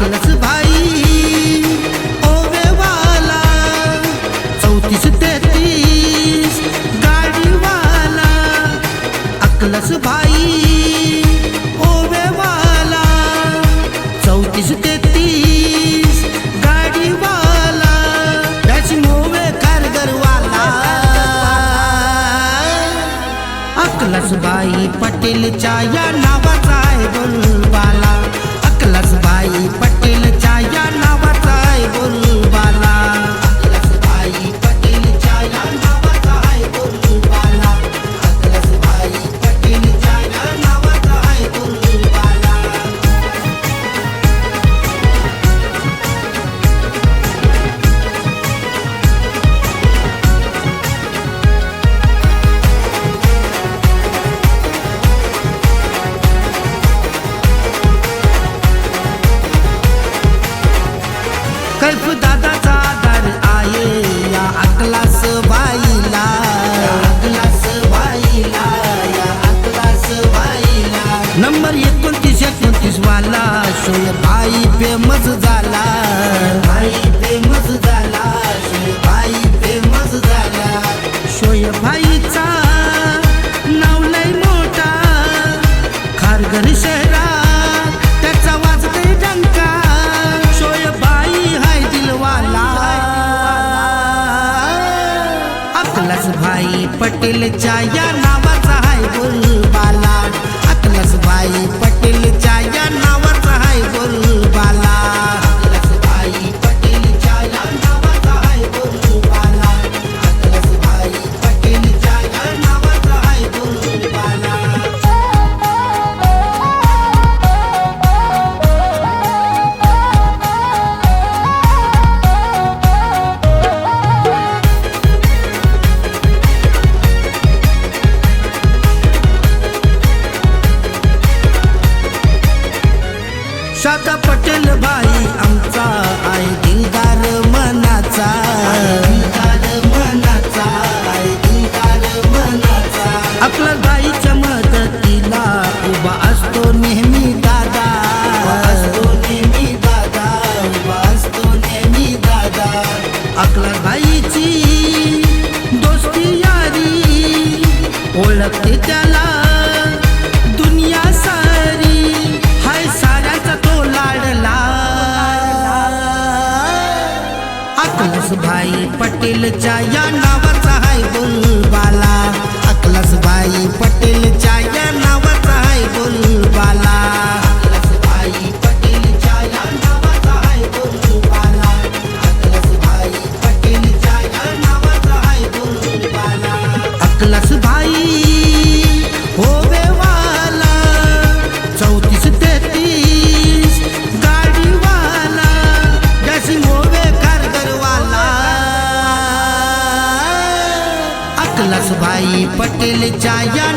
अकलस भाई ओवेवाला 3433 गाडीवाला अकलस भाई ओवेवाला 3433 गाडीवाला डॅशिंग ओवे कारगरवाला अकलस भाई पटेलच्या या नावाचा आहे बोलबाला अकलस भाई पटेलच्या या नावाचा आहे बोलबाला अकलस भाई पटेलच्या या नावाचा आहे बोलबाला अकलस भाई पटेलच्या या नावाचा आहे बोलबाला कैफ दादाचा आधार आहे या अकलस भाईला अकलस भाईला या अकलस भाईला नंबर 29 वाला शोएब भाई फेमस झाला भाई फेमस झाला शोएब भाई फेमस झाला शोएब भाईचा नाव लय मोठा खारघर शहरात त्याचा वाजते डंका शोएब भाई हाय दिलवाला अकलस भाई पटेलच्या या नावाचा हाय बोलबाला अकलस भाई पटेलच्या या नावाचा हाय बोलबाला अकलस भाई पटेलच्या या नावाचा हाय बोलबाला अकलस भाई पटेलच्या या नावाचा हाय बोलबाला शादा पटेल भाई आमचा आहे दिलदार मनाचा दिलदार मनाचा आहे दिलदार मनाचा अकलस भाईच्या मदतीला उभा असतो नेहमी दादा असतो नेहमी दादा उभा असतो नेहमी दादा अकलस भाईची दोस्ती यारी ओळखते त्याला दुनिया सारी हाय साऱ्याचा तो लाडला अकलस भाई पटेलच्या या नावाचा हाय बोलबाला अकलस भाई पटेलच्या या नावाचा हाय बोलबाला अकलस भाई पटेलच्या या नावाचा हाय बोलबाला अकलस भाई पटेलच्या या नावाचा हाय बोलबाला अकलस भाई होवेवाला 3433 गाडीवाला डॅशिंग ओवे कारगरवाला अकलस भाई पटेलच्या या